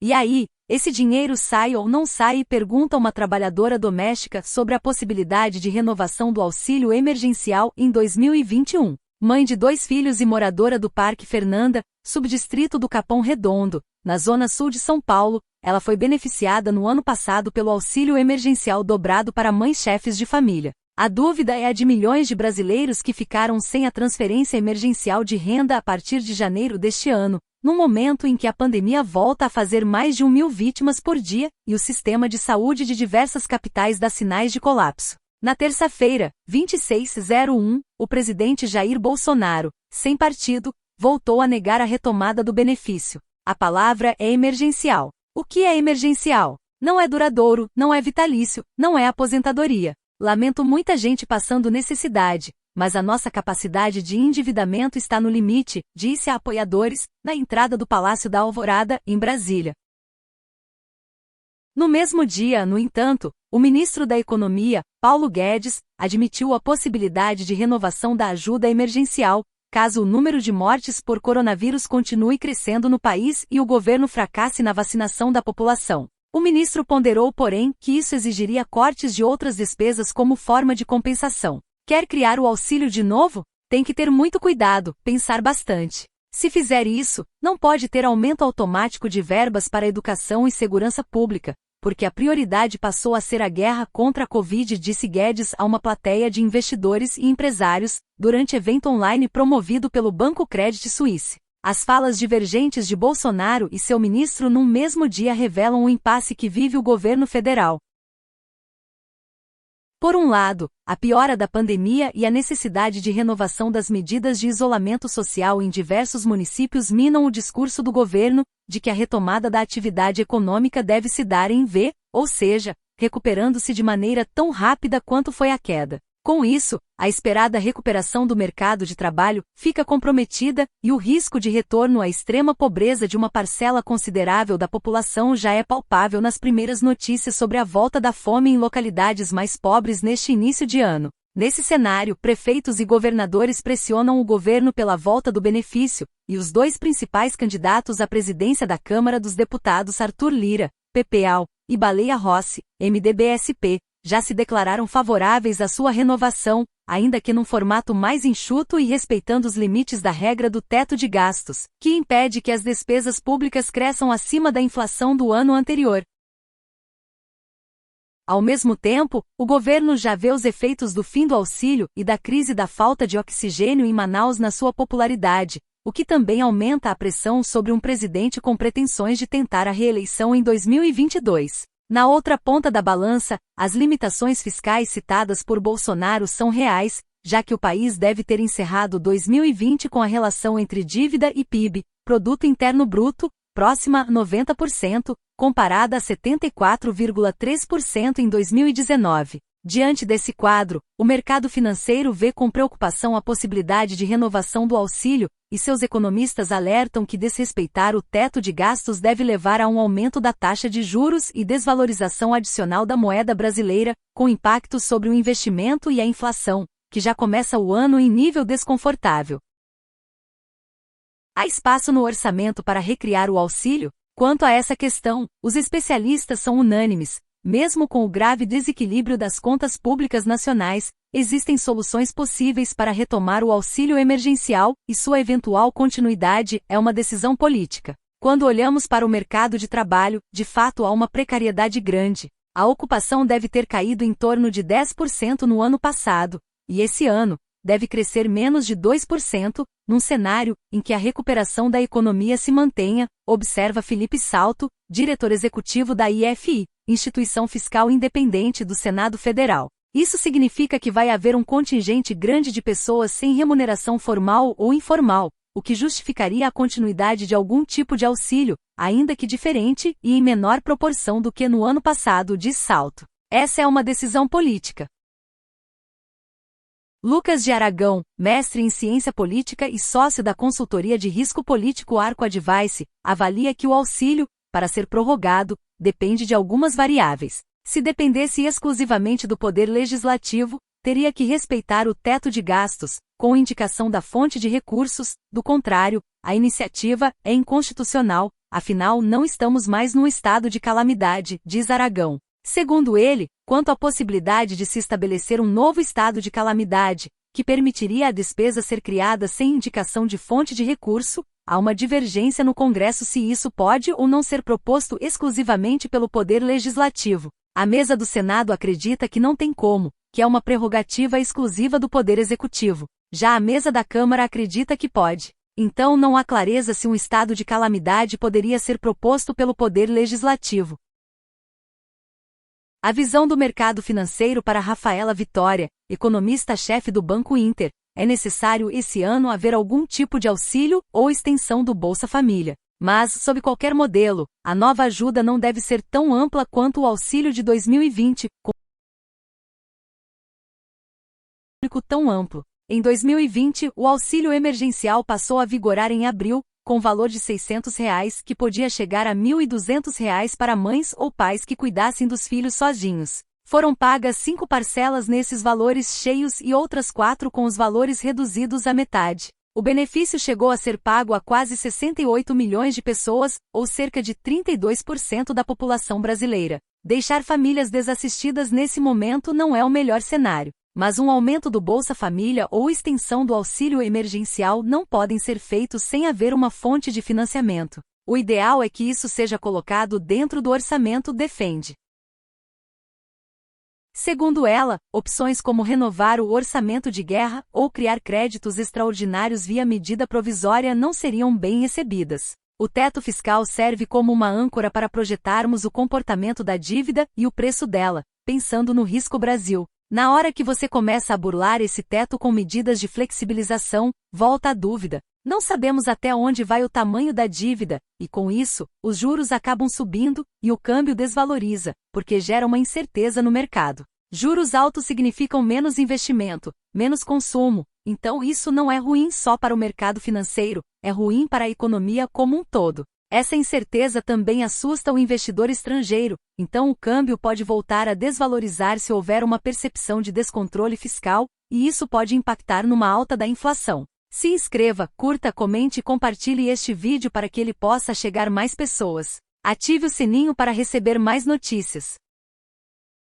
E aí, esse dinheiro sai ou não sai? Pergunta uma trabalhadora doméstica sobre a possibilidade de renovação do auxílio emergencial em 2021. Mãe de 2 filhos e moradora do Parque Fernanda, subdistrito do Capão Redondo, na zona sul de São Paulo, ela foi beneficiada no ano passado pelo auxílio emergencial dobrado para mães chefes de família. A dúvida é a de milhões de brasileiros que ficaram sem a transferência emergencial de renda a partir de janeiro deste ano, no momento em que a pandemia volta a fazer mais de 1.000 vítimas por dia e o sistema de saúde de diversas capitais dá sinais de colapso. Na terça-feira, 26/01, o presidente Jair Bolsonaro, sem partido, voltou a negar a retomada do benefício. A palavra é emergencial. O que é emergencial? Não é duradouro, não é vitalício, não é aposentadoria. Lamento muita gente passando necessidade, mas a nossa capacidade de endividamento está no limite, disse a apoiadores, na entrada do Palácio da Alvorada, em Brasília. No mesmo dia, no entanto, o ministro da Economia, Paulo Guedes, admitiu a possibilidade de renovação da ajuda emergencial, caso o número de mortes por coronavírus continue crescendo no país e o governo fracasse na vacinação da população. O ministro ponderou, porém, que isso exigiria cortes de outras despesas como forma de compensação. Quer criar o auxílio de novo? Tem que ter muito cuidado, pensar bastante. Se fizer isso, não pode ter aumento automático de verbas para educação e segurança pública, porque a prioridade passou a ser a guerra contra a Covid, disse Guedes a uma plateia de investidores e empresários, durante evento online promovido pelo Banco Credit Suisse. As falas divergentes de Bolsonaro e seu ministro num mesmo dia revelam o impasse que vive o governo federal. Por um lado, a piora da pandemia e a necessidade de renovação das medidas de isolamento social em diversos municípios minam o discurso do governo, de que a retomada da atividade econômica deve se dar em V, ou seja, recuperando-se de maneira tão rápida quanto foi a queda. Com isso, a esperada recuperação do mercado de trabalho fica comprometida e o risco de retorno à extrema pobreza de uma parcela considerável da população já é palpável nas primeiras notícias sobre a volta da fome em localidades mais pobres neste início de ano. Nesse cenário, prefeitos e governadores pressionam o governo pela volta do benefício, e os 2 principais candidatos à presidência da Câmara dos Deputados, Arthur Lira, PPAL, e Baleia Rossi, MDB-SP, já se declararam favoráveis à sua renovação, ainda que num formato mais enxuto e respeitando os limites da regra do teto de gastos, que impede que as despesas públicas cresçam acima da inflação do ano anterior. Ao mesmo tempo, o governo já vê os efeitos do fim do auxílio e da crise da falta de oxigênio em Manaus na sua popularidade, o que também aumenta a pressão sobre um presidente com pretensões de tentar a reeleição em 2022. Na outra ponta da balança, as limitações fiscais citadas por Bolsonaro são reais, já que o país deve ter encerrado 2020 com a relação entre dívida e PIB, Produto Interno Bruto, próxima a 90%, comparada a 74,3% em 2019. Diante desse quadro, o mercado financeiro vê com preocupação a possibilidade de renovação do auxílio, e seus economistas alertam que desrespeitar o teto de gastos deve levar a um aumento da taxa de juros e desvalorização adicional da moeda brasileira, com impactos sobre o investimento e a inflação, que já começa o ano em nível desconfortável. Há espaço no orçamento para recriar o auxílio? Quanto a essa questão, os especialistas são unânimes. Mesmo com o grave desequilíbrio das contas públicas nacionais, existem soluções possíveis para retomar o auxílio emergencial, e sua eventual continuidade é uma decisão política. Quando olhamos para o mercado de trabalho, de fato há uma precariedade grande. A ocupação deve ter caído em torno de 10% no ano passado, e esse ano deve crescer menos de 2%, num cenário em que a recuperação da economia se mantenha, observa Felipe Salto, diretor executivo da IFI, Instituição Fiscal Independente do Senado Federal. Isso significa que vai haver um contingente grande de pessoas sem remuneração formal ou informal, o que justificaria a continuidade de algum tipo de auxílio, ainda que diferente e em menor proporção do que no ano passado, diz Salto. Essa é uma decisão política. Lucas de Aragão, mestre em ciência política e sócio da consultoria de risco político Arco Advice, avalia que o auxílio, para ser prorrogado, depende de algumas variáveis. Se dependesse exclusivamente do poder legislativo, teria que respeitar o teto de gastos, com indicação da fonte de recursos, do contrário, a iniciativa é inconstitucional, afinal não estamos mais num estado de calamidade, diz Aragão. Segundo ele, quanto à possibilidade de se estabelecer um novo estado de calamidade, que permitiria a despesa ser criada sem indicação de fonte de recurso, há uma divergência no Congresso se isso pode ou não ser proposto exclusivamente pelo Poder Legislativo. A mesa do Senado acredita que não tem como, que é uma prerrogativa exclusiva do Poder Executivo. Já a mesa da Câmara acredita que pode. Então não há clareza se um estado de calamidade poderia ser proposto pelo Poder Legislativo. A visão do mercado financeiro para Rafaela Vitória, economista-chefe do Banco Inter, é necessário esse ano haver algum tipo de auxílio ou extensão do Bolsa Família. Mas, sob qualquer modelo, a nova ajuda não deve ser tão ampla quanto o auxílio de 2020, com público tão amplo. Em 2020, o auxílio emergencial passou a vigorar em abril, com valor de R$ 600, que podia chegar a R$ 1.200 para mães ou pais que cuidassem dos filhos sozinhos. Foram pagas 5 parcelas nesses valores cheios e outras 4 com os valores reduzidos à metade. O benefício chegou a ser pago a quase 68 milhões de pessoas, ou cerca de 32% da população brasileira. Deixar famílias desassistidas nesse momento não é o melhor cenário. Mas um aumento do Bolsa Família ou extensão do auxílio emergencial não podem ser feitos sem haver uma fonte de financiamento. O ideal é que isso seja colocado dentro do orçamento, defende. Segundo ela, opções como renovar o orçamento de guerra ou criar créditos extraordinários via medida provisória não seriam bem recebidas. O teto fiscal serve como uma âncora para projetarmos o comportamento da dívida e o preço dela, pensando no risco Brasil. Na hora que você começa a burlar esse teto com medidas de flexibilização, volta a dúvida. Não sabemos até onde vai o tamanho da dívida, e com isso, os juros acabam subindo e o câmbio desvaloriza, porque gera uma incerteza no mercado. Juros altos significam menos investimento, menos consumo, então isso não é ruim só para o mercado financeiro, é ruim para a economia como um todo. Essa incerteza também assusta o investidor estrangeiro, então o câmbio pode voltar a desvalorizar se houver uma percepção de descontrole fiscal, e isso pode impactar numa alta da inflação. Se inscreva, curta, comente e compartilhe este vídeo para que ele possa chegar mais pessoas. Ative o sininho para receber mais notícias.